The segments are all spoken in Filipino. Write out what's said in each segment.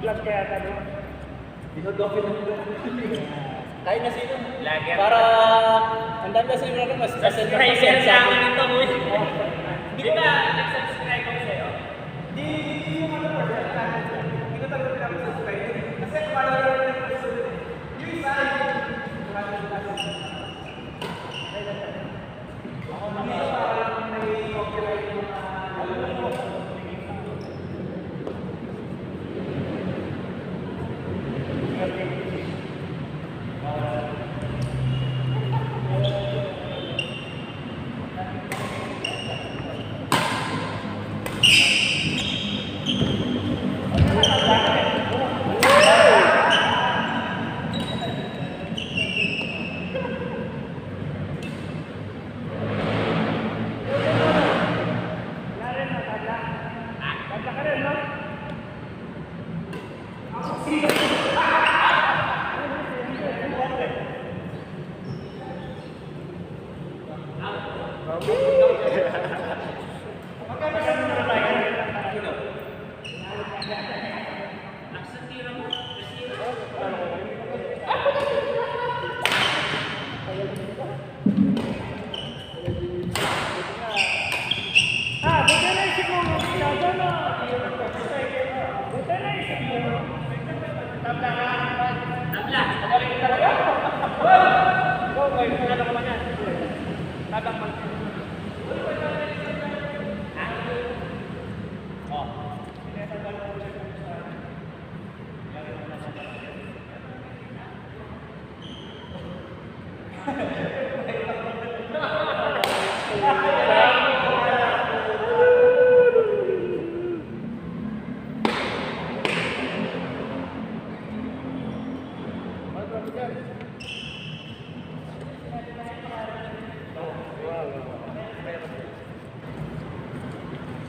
vlog kaya tayo. Dino-document ko. Kahit na sino. Vlogger. Para ang dami kasi yung mas Subscriber sa akin ito, boy. Di ba, nag-subscribe ako sa'yo? Di yung ano po, hindi ko talaga pinapasubscribe. Kasi para yung isa ako naman parang may copyright yung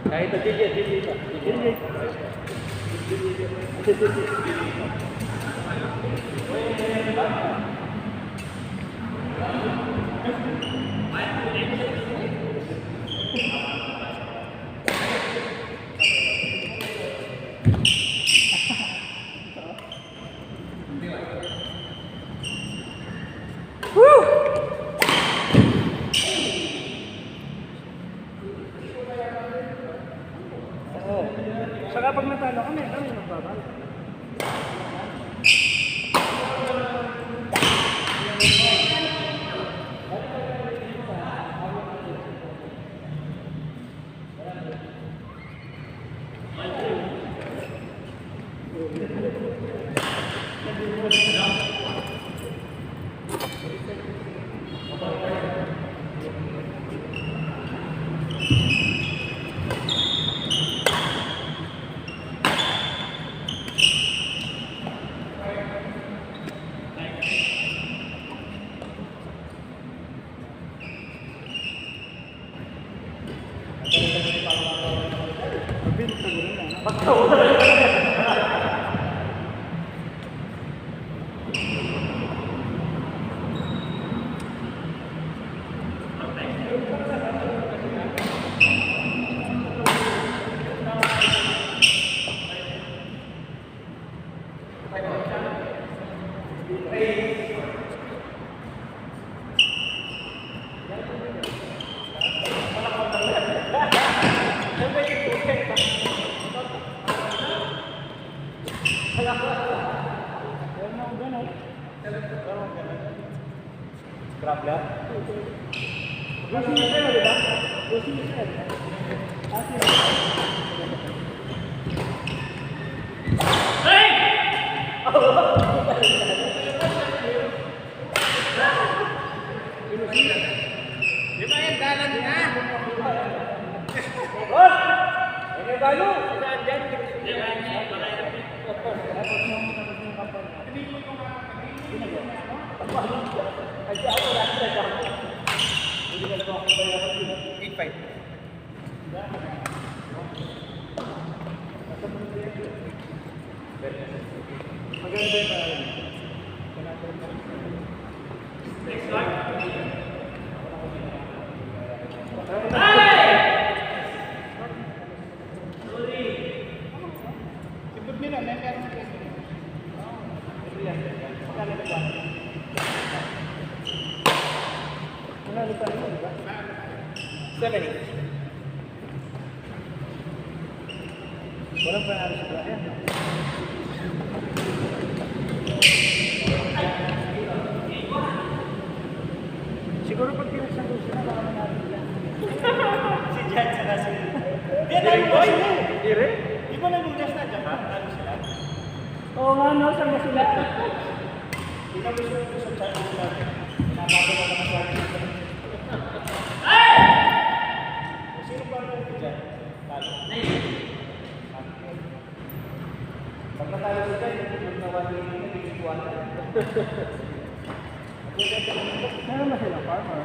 kahit na DJ. Saka pag natalo kami magbabalik. Grab lang. Gusto niyo sa'yo, di ba? Gusto niyo sa'yo. Hey! Di ba yan dalan na? Rod! Ano ba yun? Saan dyan? Di ba yan? Maganda ba? Next one. Sipot nila, may meron ano pa rin, di ba? 70. Walang panalo sa Brian. Siguro pag pinagsan ko sila, baka manalo sila. Si Jan sa kasi. Di na Direct mo boy? sila. Direct? Di ba nagugas na dyan? Ano sila? Oo nga, no? Saan ba sila? Di na gusto ko sa chat sila. Nabago na naman sa akin. Sino pa rin ko dyan? Talo. Pag natalo sila, yung nawali nila, naging 1. Meron na silang farmer.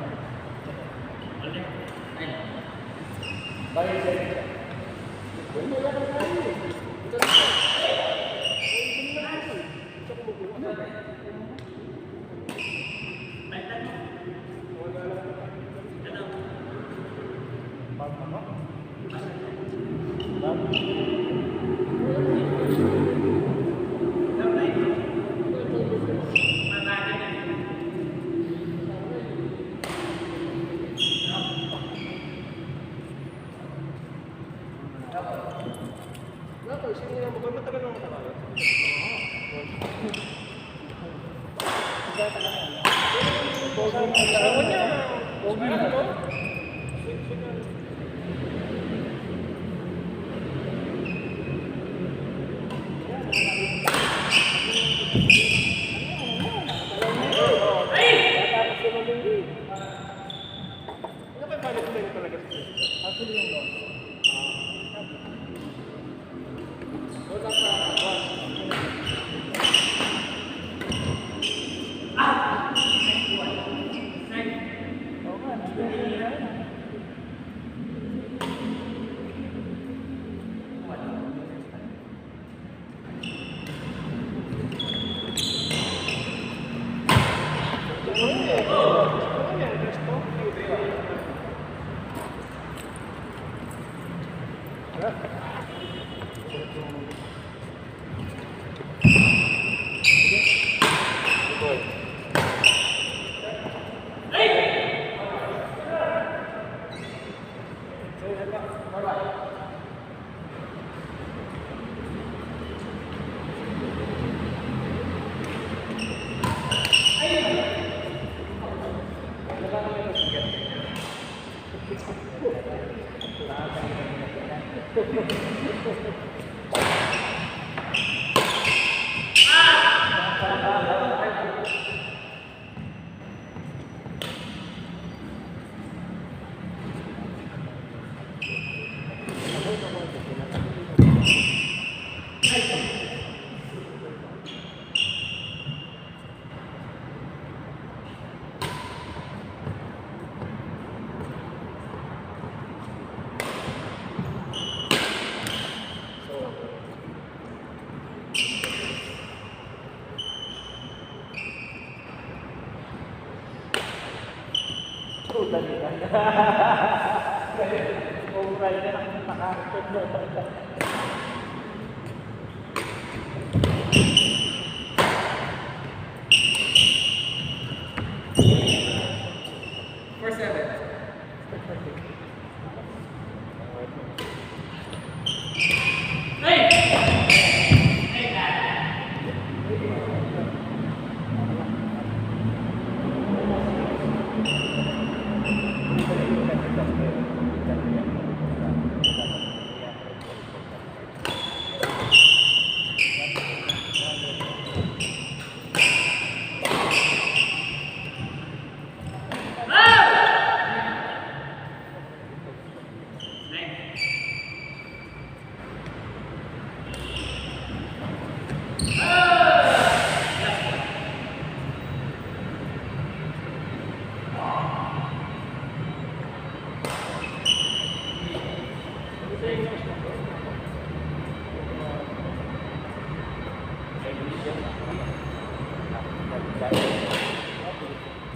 Bayan siya rin siya. Wala na lang tayo eh. Ito na siya. Ito na siya. Ito kumukuha. Wala lang. Farmer mo?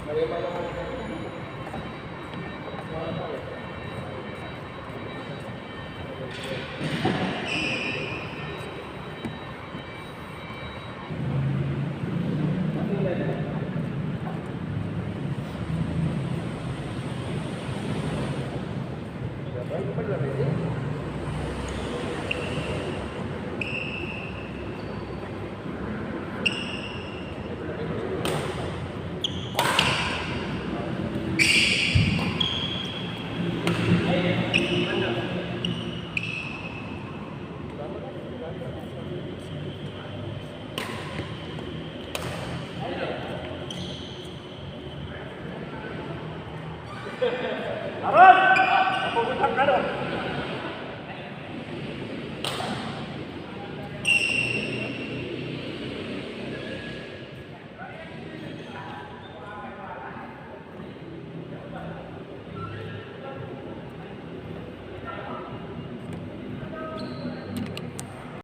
Marema naman